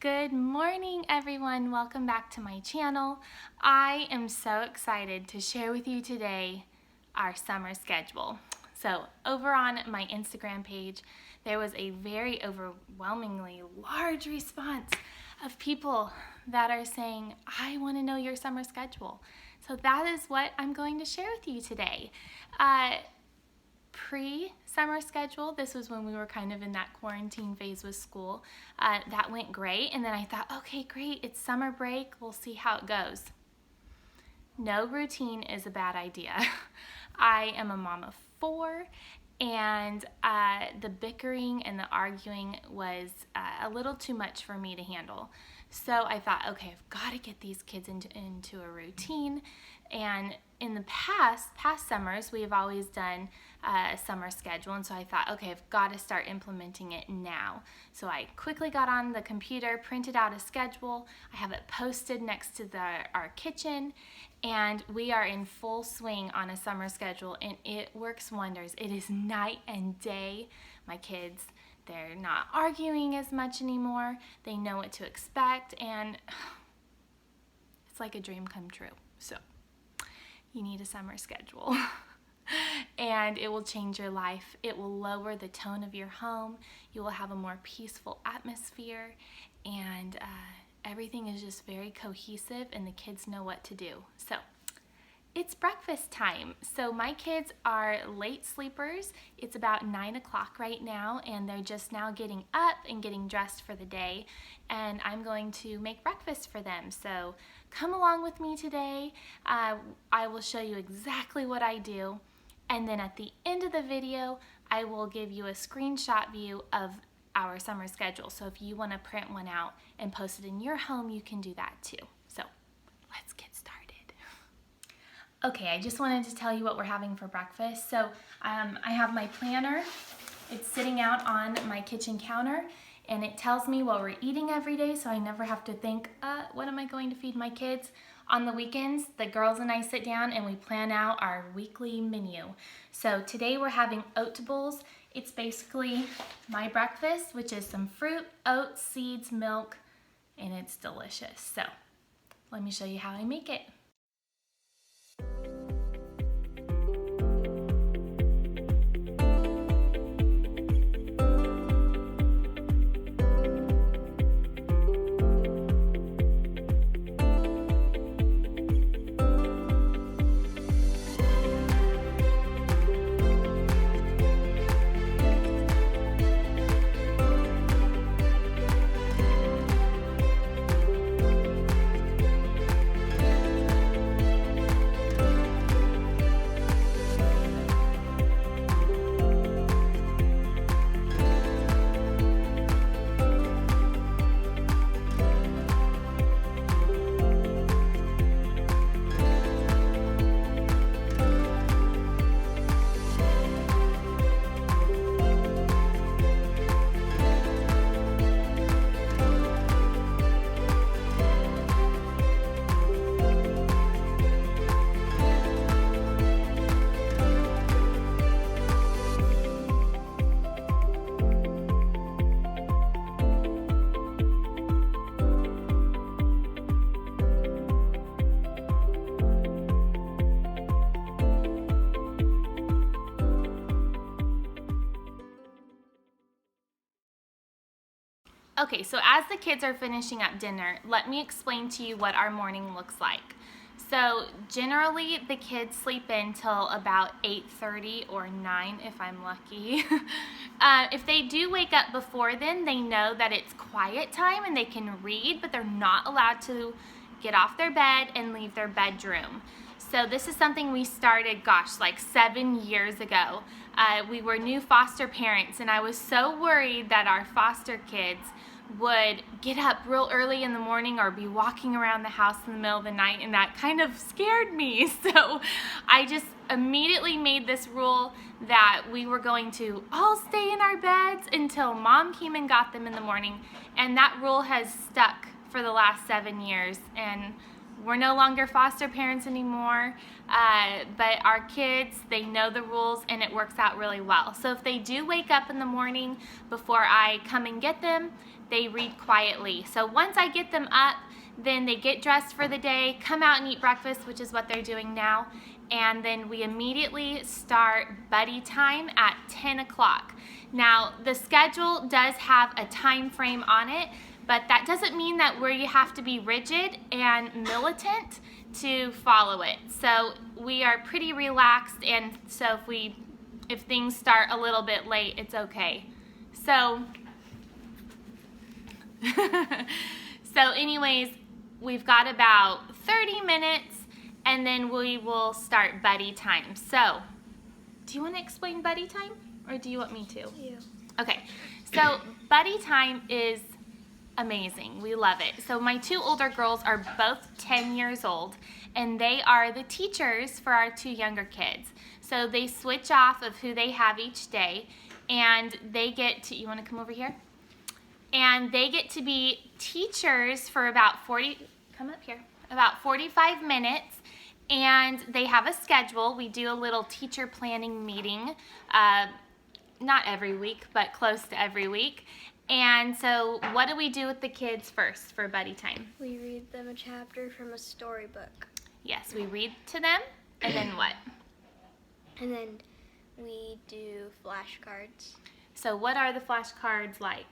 Good morning, everyone. Welcome back to my channel. I am so excited to share with you today our summer schedule. So over on my Instagram page, there was a very overwhelmingly large response of people that are saying, I want to know your summer schedule. So that is what I'm going to share with you today. Pre-summer schedule, this was when we were kind of in that quarantine phase with school, that went great, and then I thought, okay, great, it's summer break, we'll see how it goes. No routine is a bad idea. I am a mom of 4, and the bickering and the arguing was a little too much for me to handle. So I thought, okay, I've got to get these kids into a routine. And in the past summers, we've always done a summer schedule, and so I thought, okay, I've got to start implementing it now. So I quickly got on the computer, printed out a schedule. I have it posted next to our kitchen, and we are in full swing on a summer schedule, and it works wonders. It is night and day. My kids, they're not arguing as much anymore. They know what to expect, and it's like a dream come true. So you need a summer schedule. And it will change your life. It will lower the tone of your home. You will have a more peaceful atmosphere, and everything is just very cohesive, and the kids know what to do. So it's breakfast time. So my kids are late sleepers. It's about 9 o'clock right now, and they're just now getting up and getting dressed for the day, and I'm going to make breakfast for them. So come along with me today. I will show you exactly what I do, and then at the end of the video, I will give you a screenshot view of our summer schedule. So if you want to print one out and post it in your home, you can do that too. So let's get started. Okay, I just wanted to tell you what we're having for breakfast. So I have my planner. It's sitting out on my kitchen counter, and it tells me what we're eating every day, so I never have to think, what am I going to feed my kids? On the weekends, the girls and I sit down and we plan out our weekly menu. So today we're having oatables. It's basically my breakfast, which is some fruit, oats, seeds, milk, and it's delicious. So let me show you how I make it. Okay, so as the kids are finishing up dinner, let me explain to you what our morning looks like. So generally the kids sleep in till about 8:30 or 9 if I'm lucky. If they do wake up before then, they know that it's quiet time and they can read, but they're not allowed to get off their bed and leave their bedroom. So this is something we started, like 7 years ago. We were new foster parents, and I was so worried that our foster kids would get up real early in the morning or be walking around the house in the middle of the night, and that kind of scared me. So I just immediately made this rule that we were going to all stay in our beds until mom came and got them in the morning, and that rule has stuck for the last 7 years, and We're no longer foster parents anymore, but our kids, they know the rules and it works out really well. So if they do wake up in the morning before I come and get them, they read quietly. So once I get them up, then they get dressed for the day, come out and eat breakfast, which is what they're doing now, and then we immediately start buddy time at 10 o'clock. Now, the schedule does have a time frame on it, but that doesn't mean that we have to be rigid and militant to follow it. So we are pretty relaxed, and so if things start a little bit late, it's okay. So, so anyways, we've got about 30 minutes, and then we will start buddy time. So, do you want to explain buddy time, or do you want me to? You. Okay, so buddy time is amazing. We love it. So my two older girls are both 10 years old, and they are the teachers for our two younger kids. So they switch off of who they have each day, and they get to, you want to come over here? And they get to be teachers for about about 45 minutes, and they have a schedule. We do a little teacher planning meeting, not every week, but close to every week. And so what do we do with the kids first for buddy time? We read them a chapter from a storybook. Yes, we read to them, and then what? And then we do flashcards. So what are the flashcards like?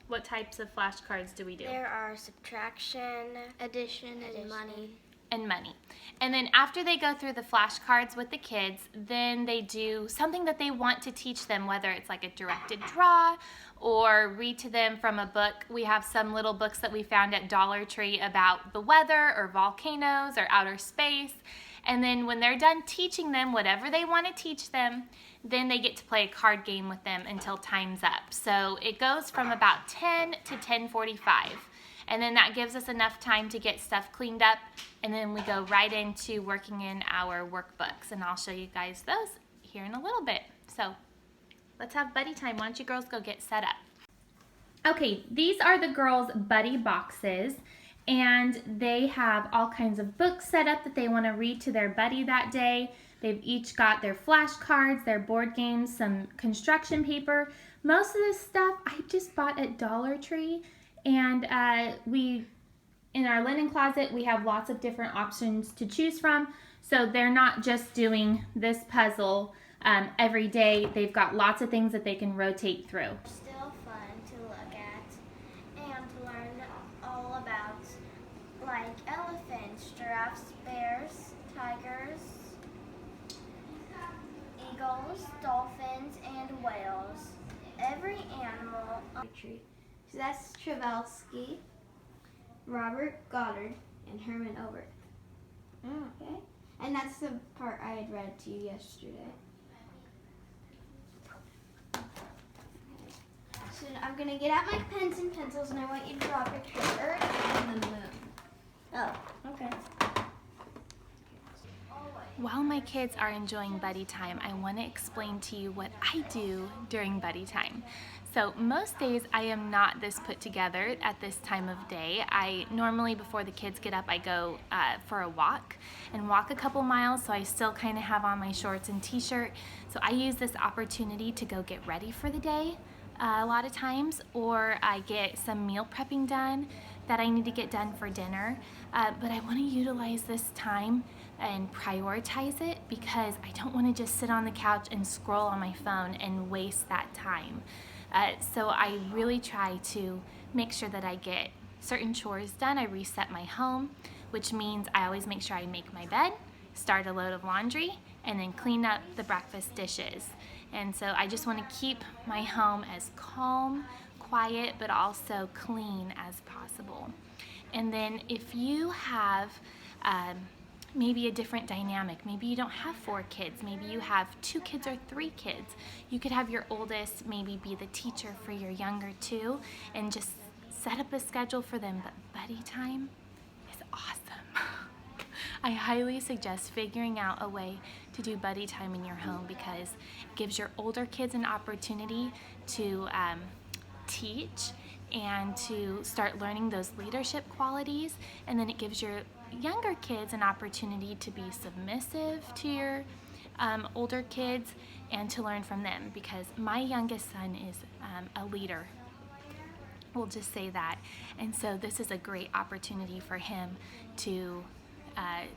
What types of flashcards do we do? There are subtraction, addition, and money. And money. And then after they go through the flashcards with the kids, then they do something that they want to teach them, whether it's like a directed draw or read to them from a book. We have some little books that we found at Dollar Tree about the weather or volcanoes or outer space. And then when they're done teaching them whatever they want to teach them, then they get to play a card game with them until time's up. So it goes from about 10 to 10:45. And then that gives us enough time to get stuff cleaned up, and then we go right into working in our workbooks, and I'll show you guys those here in a little bit. So let's have buddy time. Why don't you girls go get set up? Okay, these are the girls' buddy boxes, and they have all kinds of books set up that they want to read to their buddy that day. They've each got their flashcards, their board games, some construction paper. Most of this stuff I just bought at Dollar Tree. And in our linen closet, we have lots of different options to choose from. So they're not just doing this puzzle every day. They've got lots of things that they can rotate through. Still fun to look at and to learn all about, like elephants, giraffes, bears, tigers, eagles, dolphins, and whales. Every animal on the tree. So that's Travelsky, Robert Goddard, and Herman Oberth. Okay? And that's the part I had read to you yesterday. So I'm going to get out my pens and pencils, and I want you to draw a picture of Earth and the moon. Oh, okay. While my kids are enjoying buddy time, I want to explain to you what I do during buddy time. So most days I am not this put together at this time of day. I normally, before the kids get up, I go for a walk and walk a couple miles, so I still kind of have on my shorts and t-shirt. So I use this opportunity to go get ready for the day a lot of times, or I get some meal prepping done that I need to get done for dinner. But I want to utilize this time and prioritize it, because I don't want to just sit on the couch and scroll on my phone and waste that time. So I really try to make sure that I get certain chores done. I reset my home, which means I always make sure I make my bed, start a load of laundry, and then clean up the breakfast dishes. And so I just want to keep my home as calm, quiet, but also clean as possible. And then if you have maybe a different dynamic. Maybe you don't have 4 kids. Maybe you have 2 kids or 3 kids. You could have your oldest maybe be the teacher for your younger 2 and just set up a schedule for them. But buddy time is awesome. I highly suggest figuring out a way to do buddy time in your home, because it gives your older kids an opportunity to teach and to start learning those leadership qualities. And then it gives your younger kids an opportunity to be submissive to your older kids and to learn from them, because my youngest son is a leader. We'll just say that. And so this is a great opportunity for him to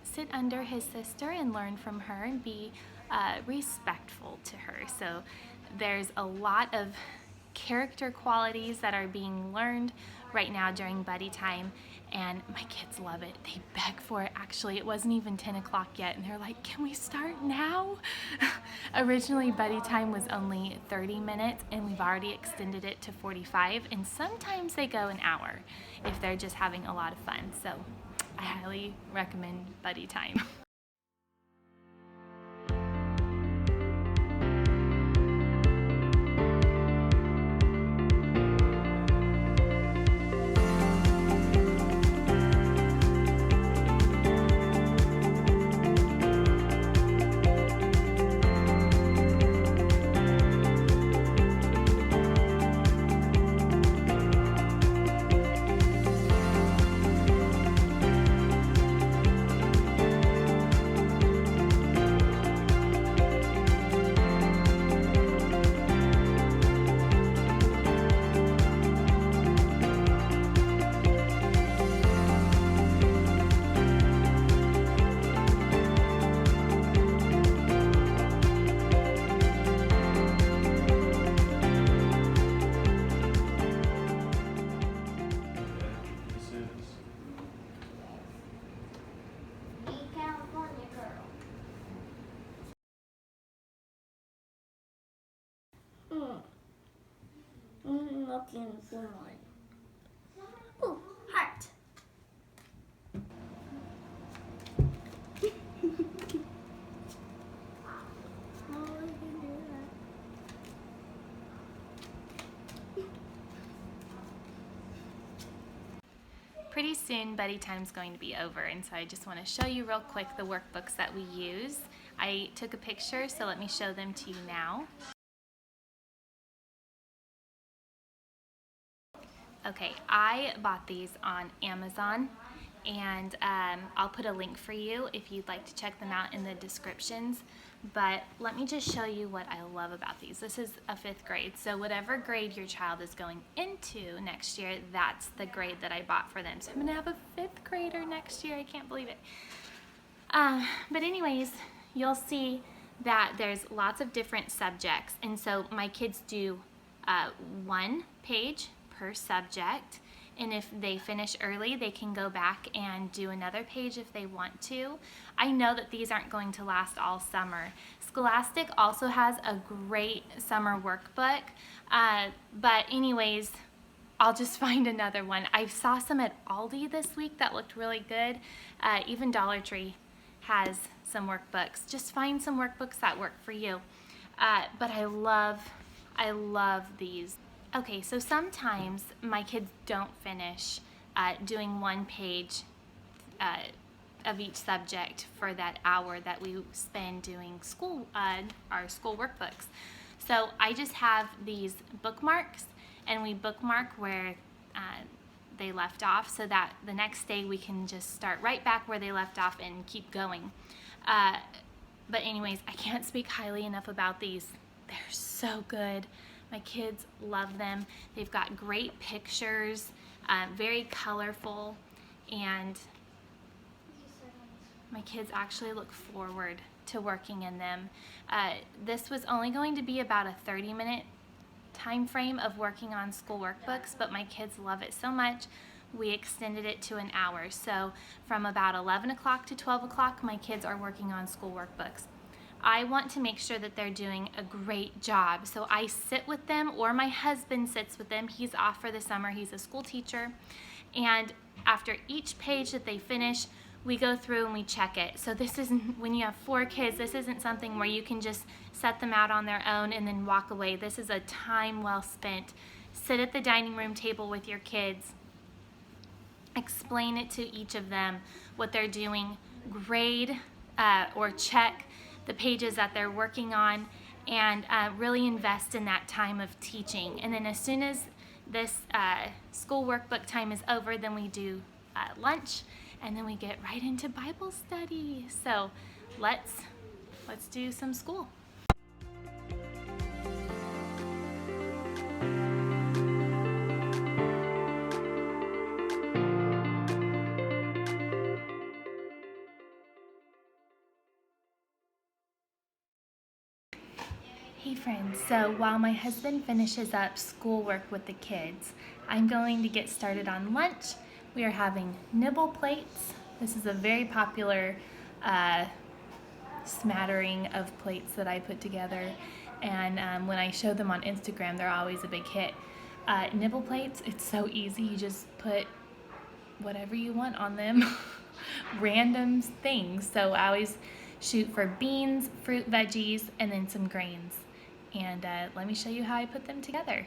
sit under his sister and learn from her and be respectful to her. So there's a lot of character qualities that are being learned right now during buddy time, and my kids love it. They beg for it. Actually, it wasn't even 10 o'clock yet, and they're like, can we start now? Originally, buddy time was only 30 minutes, and we've already extended it to 45, and sometimes they go an hour if they're just having a lot of fun. So I highly recommend buddy time. I'm looking for one. Ooh, heart. Pretty soon buddy time's going to be over, and so I just want to show you real quick the workbooks that we use. I took a picture, so let me show them to you now. Okay, I bought these on Amazon, and I'll put a link for you if you'd like to check them out in the descriptions. But let me just show you what I love about these. This is a 5th grade, so whatever grade your child is going into next year, that's the grade that I bought for them. So I'm gonna have a 5th grader next year. I can't believe it. But anyways, you'll see that there's lots of different subjects, and so my kids do 1 page per subject, and if they finish early they can go back and do another page if they want to. I know that these aren't going to last all summer. Scholastic also has a great summer workbook, but anyways, I'll just find another one. I saw some at Aldi this week that looked really good. Even Dollar Tree has some workbooks. Just find some workbooks that work for you. But I love these. Okay, so sometimes my kids don't finish doing 1 page of each subject for that hour that we spend doing school, our school workbooks. So I just have these bookmarks, and we bookmark where they left off, so that the next day we can just start right back where they left off and keep going. But anyways, I can't speak highly enough about these. They're so good. My kids love them. They've got great pictures, very colorful, and my kids actually look forward to working in them. This was only going to be about a 30-minute time frame of working on school workbooks, but my kids love it so much we extended it to an hour. So from about 11 o'clock to 12 o'clock, my kids are working on school workbooks. I want to make sure that they're doing a great job. So I sit with them, or my husband sits with them. He's off for the summer. He's a school teacher. And after each page that they finish, we go through and we check it. So this isn't, when you have 4 kids, this isn't something where you can just set them out on their own and then walk away. This is a time well spent. Sit at the dining room table with your kids. Explain it to each of them, what they're doing. Grade or check the pages that they're working on, and really invest in that time of teaching. And then as soon as this school workbook time is over, then we do lunch, and then we get right into Bible study. So let's do some school. Hey friends, so while my husband finishes up schoolwork with the kids, I'm going to get started on lunch. We are having nibble plates. This is a very popular smattering of plates that I put together, and when I show them on Instagram, they're always a big hit. Nibble plates, it's so easy. You just put whatever you want on them, random things. So I always shoot for beans, fruit, veggies, and then some grains. And let me show you how I put them together.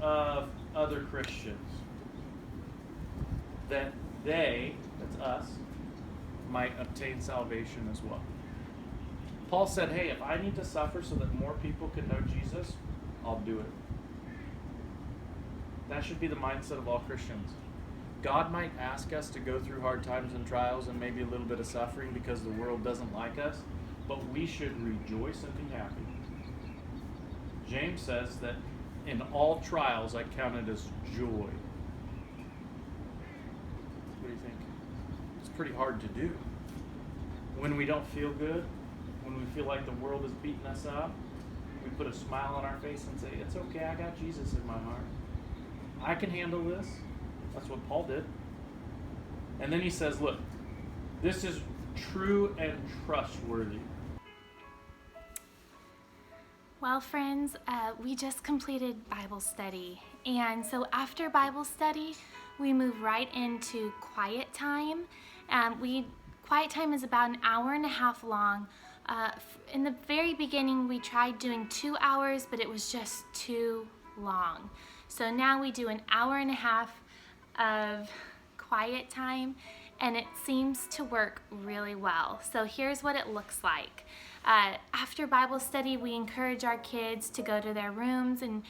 Of other Christians, that they, that's us, might obtain salvation as well. Paul said, hey, if I need to suffer so that more people can know Jesus, I'll do it. That should be the mindset of all Christians. God might ask us to go through hard times and trials and maybe a little bit of suffering because the world doesn't like us, but we should rejoice and be happy. James says that in all trials I count it as joy. What do you think? It's pretty hard to do. When we don't feel good, when we feel like the world is beating us up, we put a smile on our face and say, it's okay, I got Jesus in my heart. I can handle this. That's what Paul did. And then he says, look, this is true and trustworthy. Well, friends, we just completed Bible study. And so after Bible study, we move right into quiet time. Quiet time is about an hour and a half long. In the very beginning, we tried doing 2 hours, but it was just too long. So now we do an hour and a half of quiet time, and it seems to work really well. So here's what it looks like. After Bible study, we encourage our kids to go to their rooms and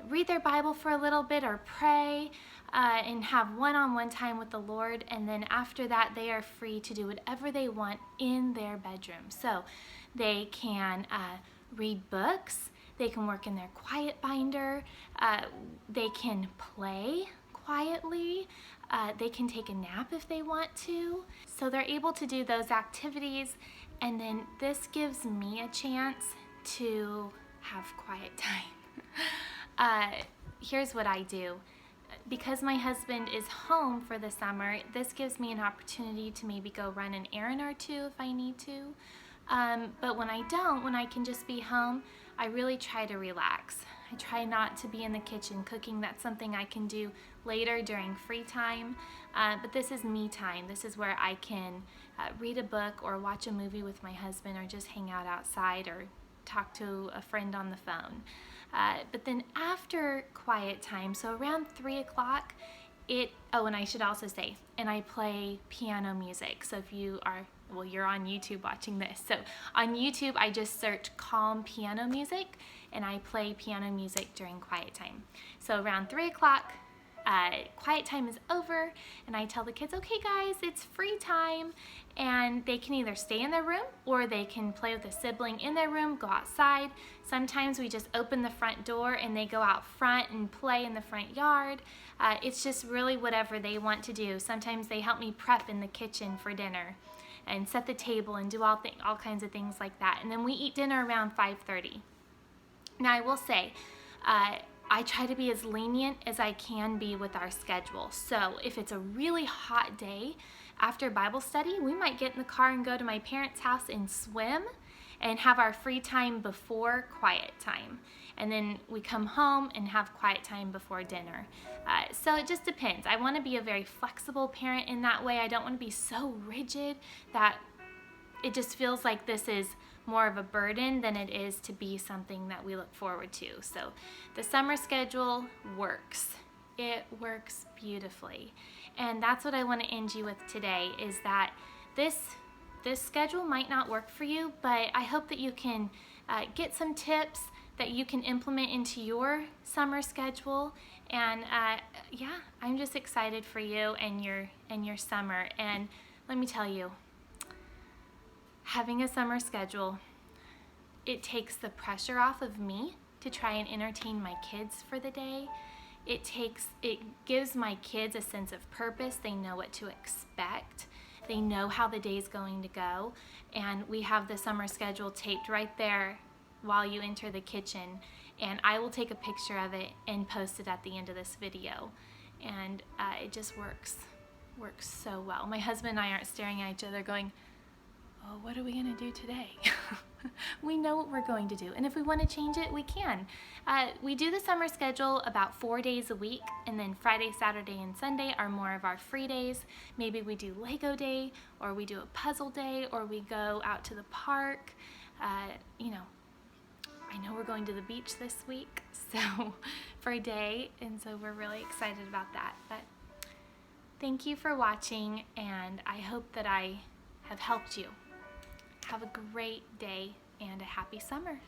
read their Bible for a little bit or pray and have one-on-one time with the Lord. And then after that, they are free to do whatever they want in their bedroom. So they can read books, they can work in their quiet binder, they can play quietly, they can take a nap if they want to. So they're able to do those activities, and then this gives me a chance to have quiet time. Here's what I do. Because my husband is home for the summer, this gives me an opportunity to maybe go run an errand or two if I need to. But when I don't, when I can just be home, I really try to relax. I try not to be in the kitchen cooking. That's something I can do later during free time. But this is me time. This is where I can read a book or watch a movie with my husband or just hang out outside or talk to a friend on the phone. But then after quiet time, so around 3 o'clock, Oh, and I should also say, and I play piano music. So if you are, well, you're on YouTube watching this. So on YouTube, I just search calm piano music, and I play piano music during quiet time. So around 3 o'clock, quiet time is over, and I tell the kids, okay guys, it's free time, and they can either stay in their room or they can play with a sibling in their room, go outside. Sometimes we just open the front door and they go out front and play in the front yard. It's just really whatever they want to do. Sometimes they help me prep in the kitchen for dinner and set the table and do all kinds of things like that. And then we eat dinner around 5:30. Now I will say, I try to be as lenient as I can be with our schedule. So if it's a really hot day after Bible study, we might get in the car and go to my parents' house and swim and have our free time before quiet time. And then we come home and have quiet time before dinner. So it just depends. I want to be a very flexible parent in that way. I don't want to be so rigid that it just feels like this is more of a burden than it is to be something that we look forward to. So the summer schedule works. It works beautifully. And that's what I want to end you with today, is that this schedule might not work for you, but I hope that you can get some tips that you can implement into your summer schedule. And yeah, I'm just excited for you and your summer. And let me tell you, having a summer schedule, it takes the pressure off of me to try and entertain my kids for the day. It gives my kids a sense of purpose. They know what to expect. They know how the day's going to go. And we have the summer schedule taped right there while you enter the kitchen. And I will take a picture of it and post it at the end of this video. And it just works so well. My husband and I aren't staring at each other going, oh, what are we going to do today? We know what we're going to do, and if we want to change it, we can. We do the summer schedule about 4 days a week, and then Friday, Saturday, and Sunday are more of our free days. Maybe we do Lego day, or we do a puzzle day, or we go out to the park. You know, I know we're going to the beach this week, so for a day, and so we're really excited about that. But thank you for watching, and I hope that I have helped you. Have a great day and a happy summer.